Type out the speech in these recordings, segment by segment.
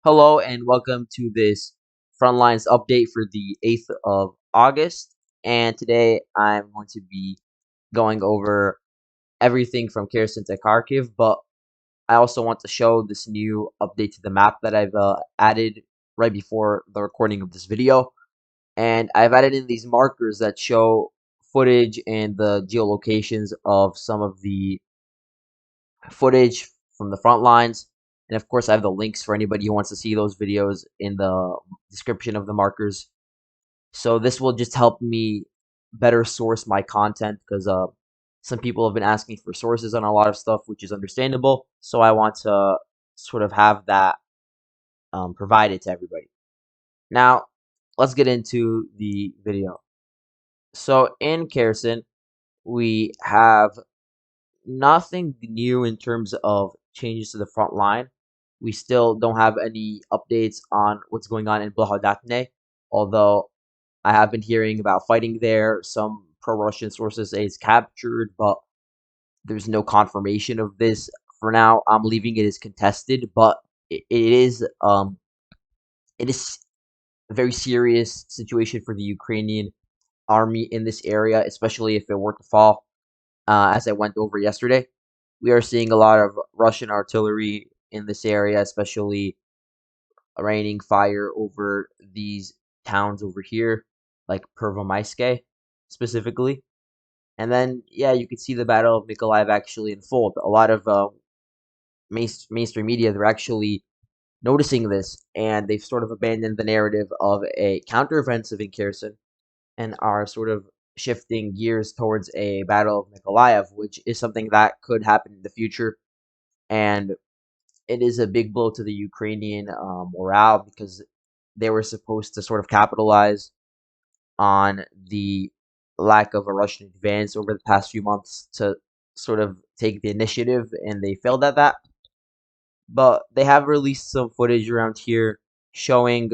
Hello and welcome to this Frontlines update for the 8th of August. And today I'm going to be going over everything from Kherson to Kharkiv, but I also want to show this new update to the map that I've added right before the recording of this video. And I've added in these markers that show footage and the geolocations of some of the footage from the front lines. And of course, I have the links for anybody who wants to see those videos in the description of the markers. So this will just help me better source my content because some people have been asking for sources on a lot of stuff, which is understandable. So I want to sort of have that provided to everybody. Now, let's get into the video. So in Kherson, we have nothing new in terms of changes to the front line. We still don't have any updates on what's going on in Blahodatne, although I have been hearing about fighting there. Some pro-Russian sources say it's captured, but there's no confirmation of this. For now, I'm leaving it as contested, but it is a very serious situation for the Ukrainian army in this area, especially if it were to fall. As I went over yesterday, we are seeing a lot of Russian artillery in this area, especially raining fire over these towns over here, like Pervomaiske specifically. And then, yeah, you could see the Battle of Mykolaiv actually unfold. A lot of mainstream media, they're actually noticing this, and they've sort of abandoned the narrative of a counteroffensive in Kherson and are sort of shifting gears towards a Battle of Mykolaiv, which is something that could happen in the future. And it is a big blow to the Ukrainian morale because they were supposed to sort of capitalize on the lack of a Russian advance over the past few months to sort of take the initiative, and they failed at that. But they have released some footage around here showing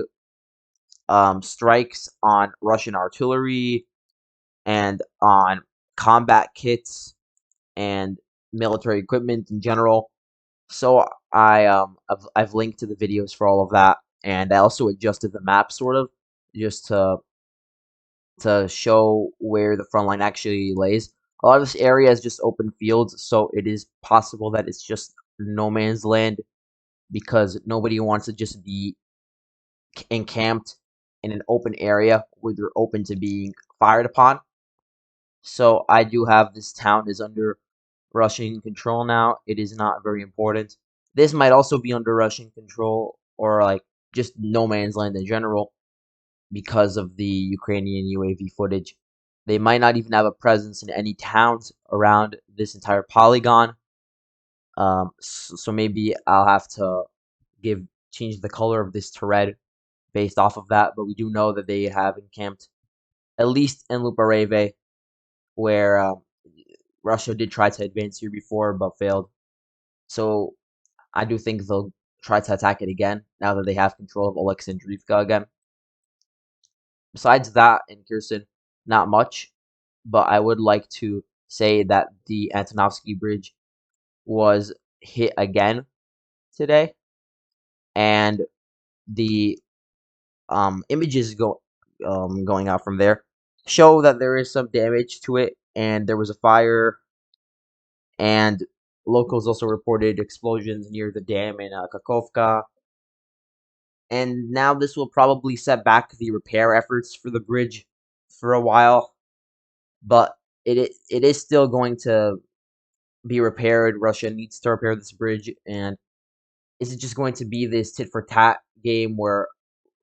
strikes on Russian artillery and on combat kits and military equipment in general. So I've linked to the videos for all of that, and I also adjusted the map sort of just to show where the front line actually lays. A lot of this area is just open fields, so it is possible that it's just no man's land because nobody wants to just be encamped in an open area where they're open to being fired upon. So I do have this town is under Russian control now. It is not very important. This might also be under Russian control or like just no man's land in general because of the Ukrainian UAV footage. They might not even have a presence in any towns around this entire polygon. So maybe I'll have to give change the color of this to red based off of that. But we do know that they have encamped at least in Lupareve, where Russia did try to advance here before but failed. So I do think they'll try to attack it again now that they have control of Alexandrivka again. Besides that, in Kherson, not much, but I would like to say that the Antonovsky Bridge was hit again today, and the images going out from there show that there is some damage to it, and there was a fire, and locals also reported explosions near the dam in Kakovka. And now this will probably set back the repair efforts for the bridge for a while, but it is still going to be repaired. Russia needs to repair this bridge, and is it just going to be this tit for tat game where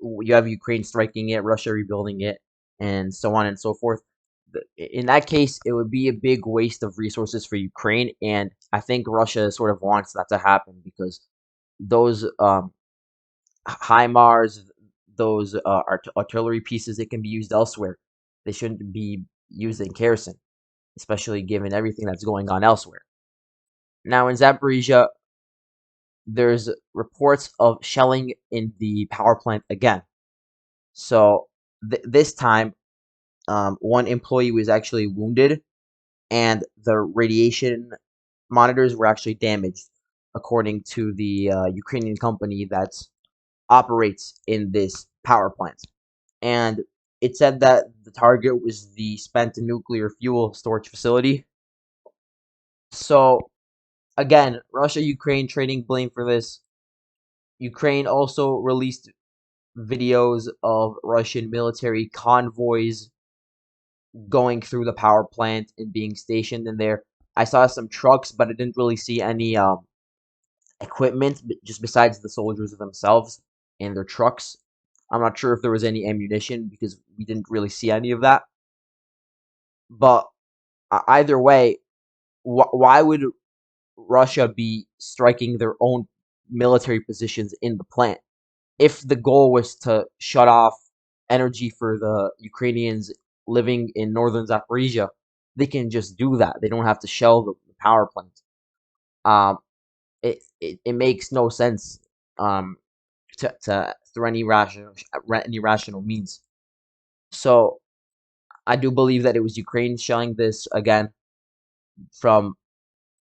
you have Ukraine striking it, Russia rebuilding it, and so on and so forth? In that case, it would be a big waste of resources for Ukraine, and I think Russia sort of wants that to happen because those HIMARS, those artillery pieces, they can be used elsewhere. They shouldn't be used in Kherson, especially given everything that's going on elsewhere. Now in Zaporizhia, there's reports of shelling in the power plant again. So this time, one employee was actually wounded, and the radiation monitors were actually damaged, according to the Ukrainian company that's operates in this power plant. And it said that the target was the spent nuclear fuel storage facility. So again, Russia Ukraine trading blame for this. Ukraine also released videos of Russian military convoys going through the power plant and being stationed in there. I saw some trucks, but I didn't really see any equipment just besides the soldiers themselves and their trucks. I'm not sure if there was any ammunition because we didn't really see any of that. But either way, why would Russia be striking their own military positions in the plant? If the goal was to shut off energy for the Ukrainians living in northern Zaporizhia, they can just do that. They don't have to shell the power plant. Um, it makes no sense to through any rational means. So I do believe that it was Ukraine shelling this again from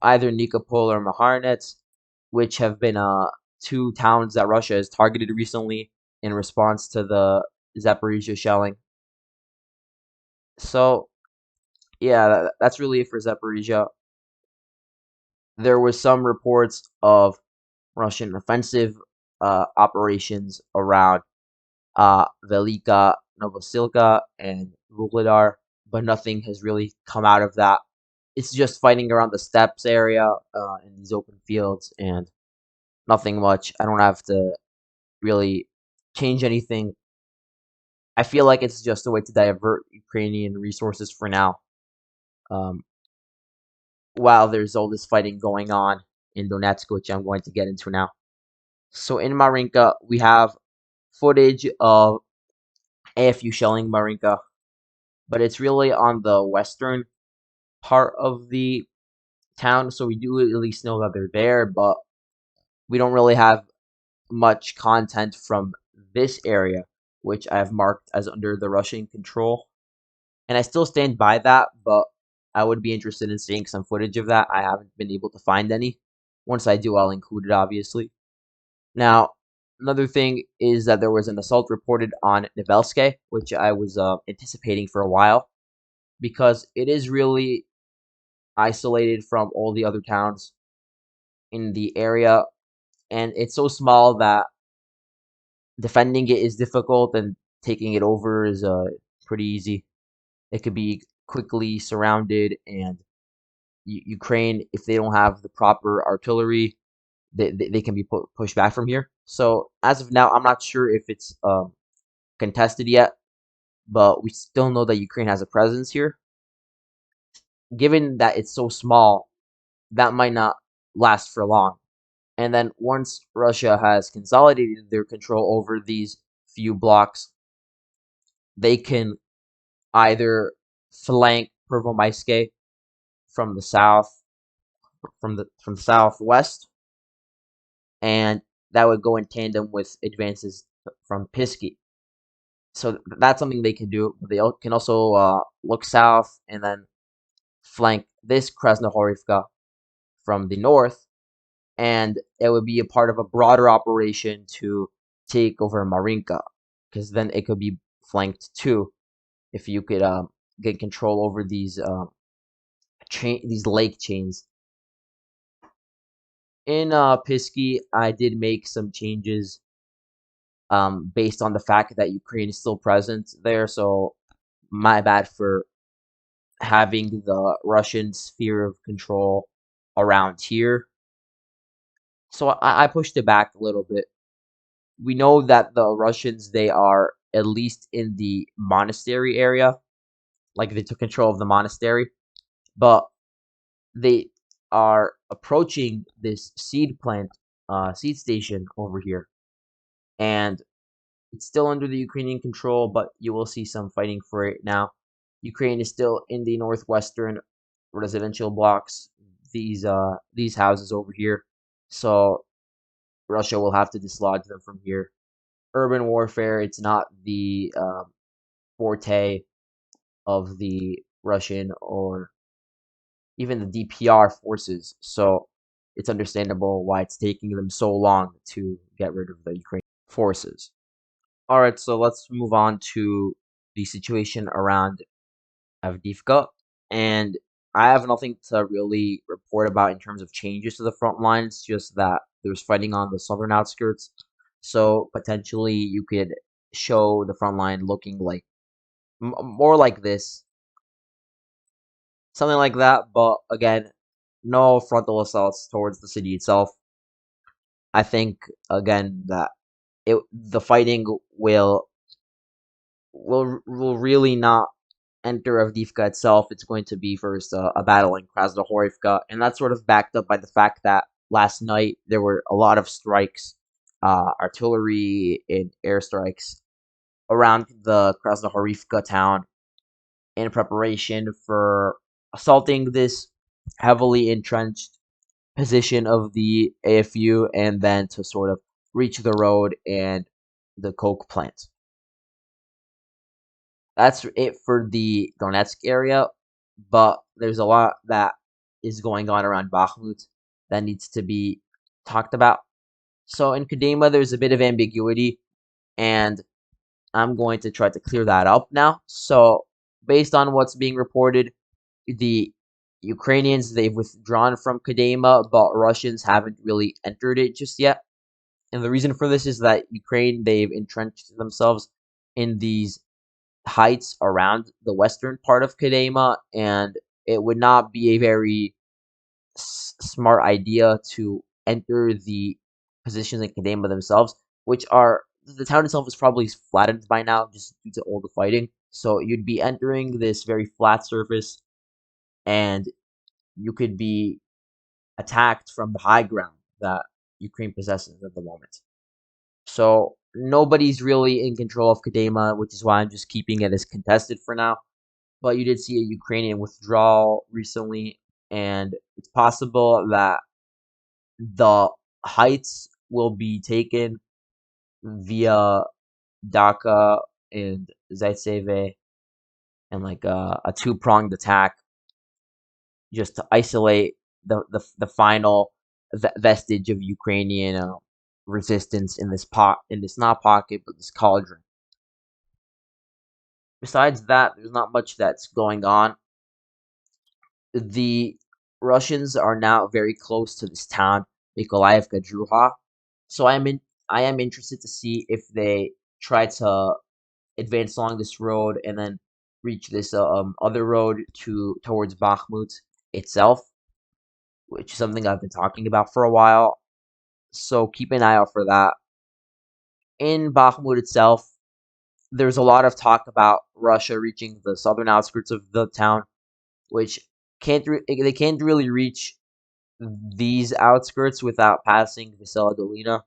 either Nikopol or Maharnets, which have been two towns that Russia has targeted recently in response to the Zaporizhia shelling. So yeah, that's really it for Zaporizhia. There was some reports of Russian offensive operations around Velika, Novosilka, and Vuhledar, but nothing has really come out of that. It's just fighting around the steppes area in these open fields, and nothing much. I don't have to really change anything. I feel like it's just a way to divert Ukrainian resources for now, um, while there's all this fighting going on in Donetsk, which I'm going to get into now. So in Marinka, we have footage of AFU shelling Marinka, but it's really on the western part of the town, so we do at least know that they're there, but we don't really have much content from this area, which I have marked as under the Russian control. And I still stand by that, but I would be interested in seeing some footage of that. I haven't been able to find any. Once I do, I'll include it, obviously. Now, another thing is that there was an assault reported on Nevelske, which I was anticipating for a while, because it is really isolated from all the other towns in the area, and it's so small that defending it is difficult, and taking it over is pretty easy. It could be quickly surrounded, and Ukraine, if they don't have the proper artillery, they can be pushed back from here. So as of now, I'm not sure if it's contested yet, but we still know that Ukraine has a presence here. Given that it's so small, that might not last for long. And then once Russia has consolidated their control over these few blocks, they can either flank Pervomaiske from the south, from the southwest, and that would go in tandem with advances from Pisky. So that's something they can do. They can also look south and then flank this Krasnohorivka from the north, and it would be a part of a broader operation to take over Marinka, because then it could be flanked too if you could get control over these lake chains. In Pisky, I did make some changes based on the fact that Ukraine is still present there, so my bad for having the Russian sphere of control around here. So I pushed it back a little bit. We know that the Russians, they are at least in the monastery area, like they took control of the monastery, but they are approaching this seed station over here, and it's still under the Ukrainian control, but you will see some fighting for it now. Ukraine is still in the northwestern residential blocks, these houses over here, so Russia will have to dislodge them from here. Urban warfare, it's not the forte of the Russian or even the DPR forces, so it's understandable why it's taking them so long to get rid of the Ukraine. forces. All right, so let's move on to the situation around Avdiivka, and I have nothing to really report about in terms of changes to the front lines, just that there's fighting on the southern outskirts. So potentially you could show the front line looking like more like this, something like that. But again, no frontal assaults towards the city itself. I think again that the fighting will really not enter Avdiivka itself. It's going to be first a battle in Krasnohorivka, and that's sort of backed up by the fact that last night there were a lot of strikes, artillery and airstrikes around the Krasnohorivka town in preparation for assaulting this heavily entrenched position of the AFU and then to sort of reach the road and the coke plant. That's it for the Donetsk area, but there's a lot that is going on around Bakhmut that needs to be talked about. So in Kodema, there's a bit of ambiguity, and I'm going to try to clear that up now. So based on what's being reported, the Ukrainians, they've withdrawn from Kodema, but Russians haven't really entered it just yet. And the reason for this is that Ukraine, they've entrenched themselves in these heights around the western part of Kodema, and it would not be a very smart idea to enter the positions in Kodema themselves, which are the town itself is probably flattened by now just due to all the fighting. So you'd be entering this very flat surface, and you could be attacked from the high ground that Ukraine possesses at the moment. So nobody's really in control of Kodema, which is why I'm just keeping it as contested for now. But you did see a Ukrainian withdrawal recently, and it's possible that the heights will be taken via Dhaka and Zaitseve, and like a two-pronged attack just to isolate the final vestige of Ukrainian resistance in this not pocket but this cauldron. Besides that, there's not much that's going on. The Russians are now very close to this town, Nikolaevka Druha. So I am interested to see if they try to advance along this road and then reach this other road towards Bakhmut itself, which is something I've been talking about for a while. So keep an eye out for that. In Bakhmut itself, there's a lot of talk about Russia reaching the southern outskirts of the town, which they can't really reach these outskirts without passing Vesela Dolina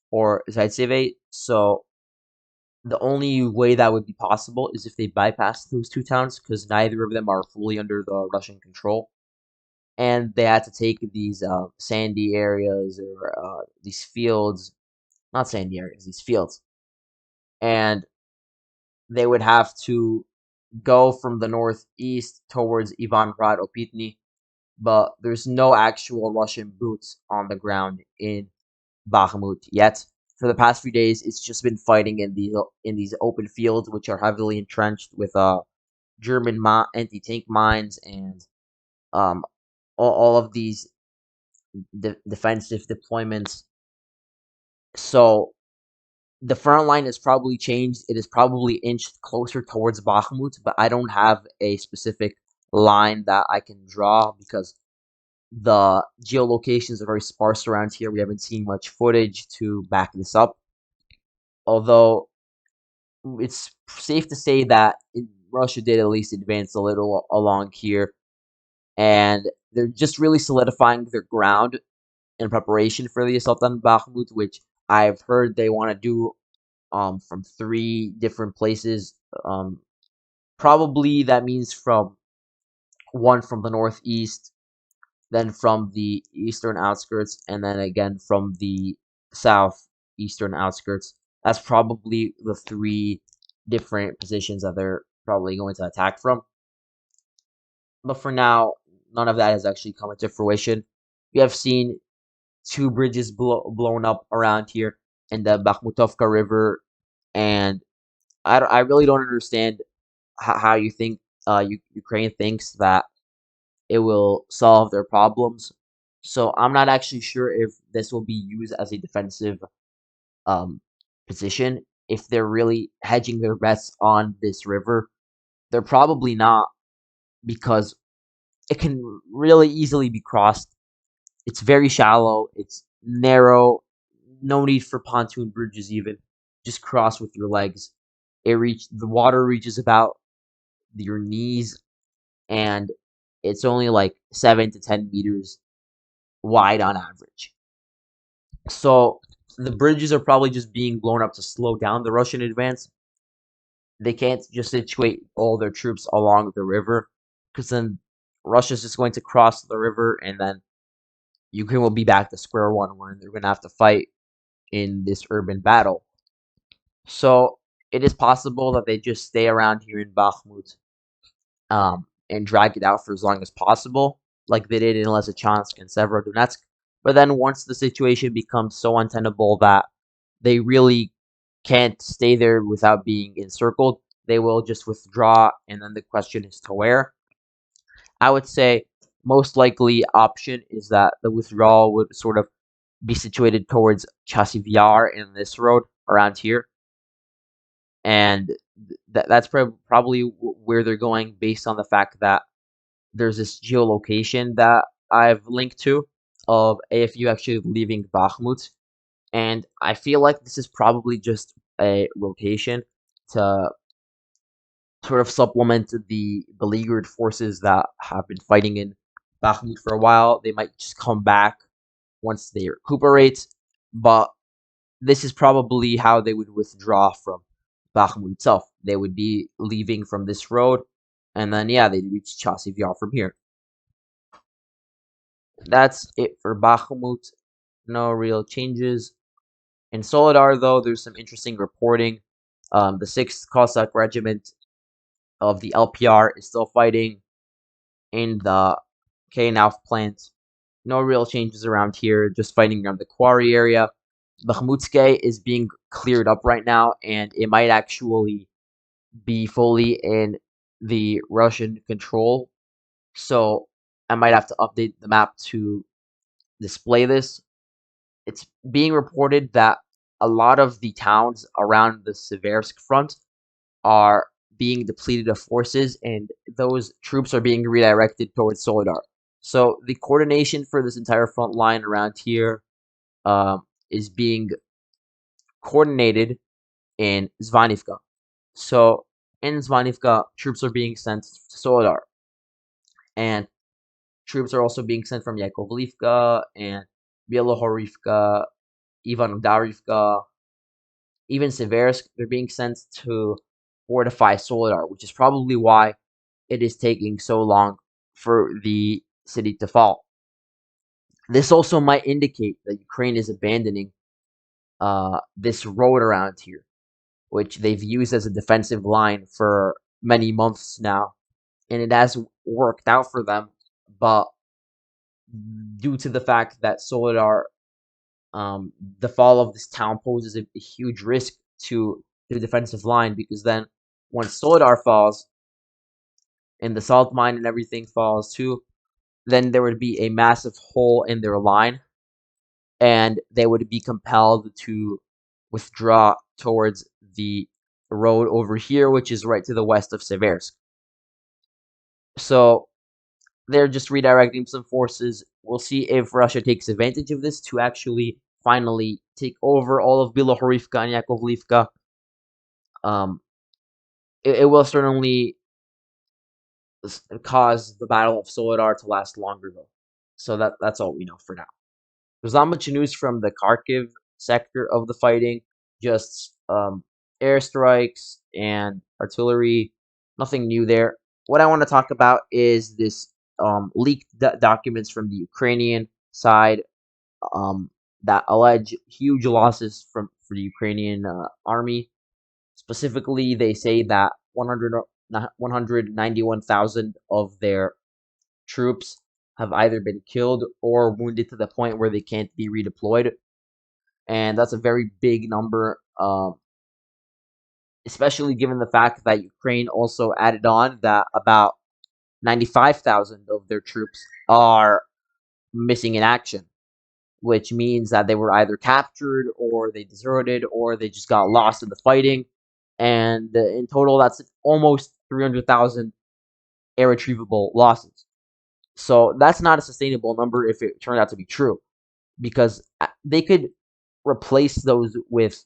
or Zaitseve. So the only way that would be possible is if they bypass those two towns, because neither of them are fully under the Russian control, and they had to take these sandy areas or these fields, not sandy areas, these fields, and they would have to go from the northeast towards Ivangrad Opitny, but there's no actual Russian boots on the ground in Bakhmut yet. For the past few days, it's just been fighting in these open fields, which are heavily entrenched with German anti-tank mines and um all of these defensive deployments. So the front line has probably changed. It is probably inched closer towards Bakhmut, but I don't have a specific line that I can draw because the geolocations are very sparse around here. We haven't seen much footage to back this up. Although it's safe to say that Russia did at least advance a little along here, and they're just really solidifying their ground in preparation for the assault on Bakhmut, which I've heard they want to do from three different places. Probably that means from one from the northeast, then from the eastern outskirts, and then again from the southeastern outskirts. That's probably the three different positions that they're probably going to attack from. But for now, none of that has actually come into fruition. We have seen two bridges blown up around here. and the Bakhmutovka River, and I really don't understand how you think Ukraine thinks that it will solve their problems. So I'm not actually sure if this will be used as a defensive um, position. If they're really hedging their bets on this river, they're probably not, because it can really easily be crossed. It's very shallow. It's narrow. No need for pontoon bridges even. Just cross with your legs. The water reaches about your knees, and it's only like 7 to 10 meters wide on average. So the bridges are probably just being blown up to slow down the Russian advance. They can't just situate all their troops along the river, because then Russia's just going to cross the river, and then Ukraine will be back to square one, where they're going to have to fight in this urban battle. So it is possible that they just stay around here in Bakhmut, and drag it out for as long as possible, like they did in Lysychansk and Severodonetsk. But then once the situation becomes so untenable that they really can't stay there without being encircled, they will just withdraw, and then the question is to where. I would say most likely option is that the withdrawal would sort of be situated towards Chasiv Yar in this road around here, and that's probably where they're going, based on the fact that there's this geolocation that I've linked to of AFU actually leaving Bakhmut, and I feel like this is probably just a rotation to sort of supplement the beleaguered forces that have been fighting in Bakhmut for a while. They might just come back once they recuperate, but this is probably how they would withdraw from Bakhmut itself. They would be leaving from this road, and then yeah, they'd reach Chasiv Yar from here. That's it for Bakhmut. No real changes. In Soledar, though, there's some interesting reporting. The 6th Cossack Regiment of the LPR is still fighting in the Knauf plant. No real changes around here, just fighting around the quarry area. Bakhmutske is being cleared up right now, and it might actually be fully in the Russian control. So I might have to update the map to display this. It's being reported that a lot of the towns around the Seversk front are being depleted of forces, and those troops are being redirected towards Solidar. So the coordination for this entire front line around here is being coordinated in Zvanivka. So in Zvanivka, troops are being sent to Solidar, and troops are also being sent from Yakovlivka and Bielohorivka, Ivanodarivka, even Seversk. They're being sent to fortify Solidar, which is probably why it is taking so long for the city to fall. This also might indicate that Ukraine is abandoning this road around here, which they've used as a defensive line for many months now, and it has worked out for them. But due to the fact that Solidar, the fall of this town poses a huge risk to the defensive line, because then once Solidar falls and the salt mine and everything falls too, then there would be a massive hole in their line, and they would be compelled to withdraw towards the road over here, which is right to the west of Seversk. So they're just redirecting some forces. We'll see if Russia takes advantage of this to actually finally take over all of Bilohorivka and Yakovlivka. Um, it will certainly cause the Battle of Solidar to last longer, though. So that's all we know for now. There's not much news from the Kharkiv sector of the fighting, just airstrikes and artillery. Nothing new there. What I want to talk about is this leaked documents from the Ukrainian side that allege huge losses for the Ukrainian army. Specifically, they say that 191,000 of their troops have either been killed or wounded to the point where they can't be redeployed. and that's a very big number. Especially given the fact that Ukraine also added on that about 95,000 of their troops are missing in action, which means that they were either captured or they deserted or they just got lost in the fighting. And in total, that's almost 300,000 irretrievable losses. So that's not a sustainable number if it turned out to be true, because they could replace those with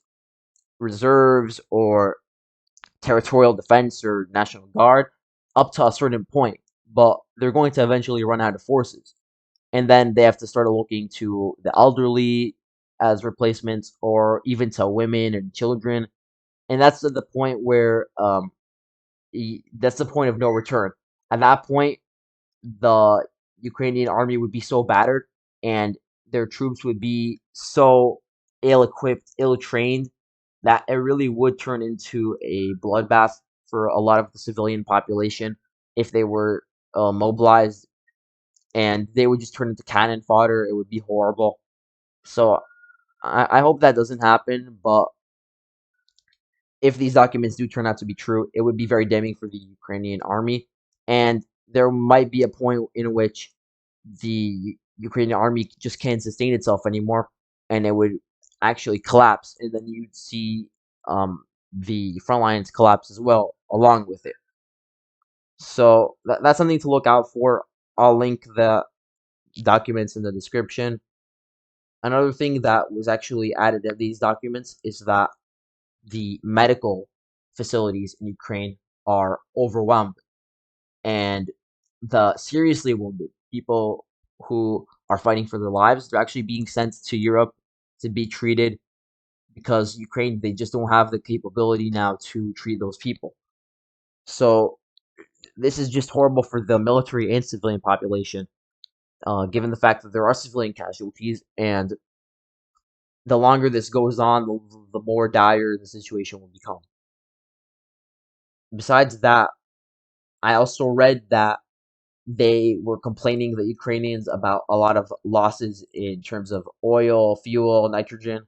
reserves or territorial defense or national guard up to a certain point, but they're going to eventually run out of forces, and then they have to start looking to the elderly as replacements, or even to women and children, and that's the point where that's the point of no return. At that point, the Ukrainian army would be so battered, and their troops would be so ill-equipped, ill-trained, that it really would turn into a bloodbath for a lot of the civilian population if they were mobilized, and they would just turn into cannon fodder. It would be horrible. So I hope that doesn't happen, but if these documents do turn out to be true, it would be very damning for the Ukrainian army, and there might be a point in which the Ukrainian army just can't sustain itself anymore, and it would actually collapse, and then you'd see the front lines collapse as well along with it. So that's something to look out for. I'll link the documents in the description. Another thing that was actually added in these documents is that the medical facilities in Ukraine are overwhelmed, and the seriously wounded people who are fighting for their lives, they're actually being sent to Europe to be treated, because Ukraine, they just don't have the capability now to treat those people. So this is just horrible for the military and civilian population, given the fact that there are civilian casualties, and the longer this goes on, the more dire the situation will become. Besides that, I also read that they were complaining, the Ukrainians, about a lot of losses in terms of oil, fuel, nitrogen,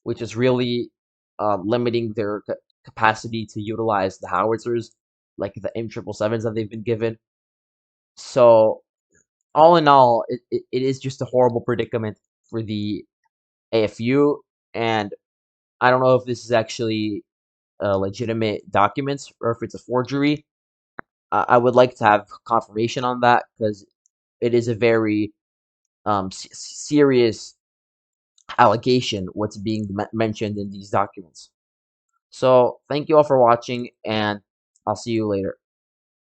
which is really limiting their capacity to utilize the howitzers, like the M777s that they've been given. So, all in all, it is just a horrible predicament for the AFU, and I don't know if this is actually legitimate documents or if it's a forgery. I would like to have confirmation on that, because it is a very serious allegation what's being mentioned in these documents. So thank you all for watching, and I'll see you later.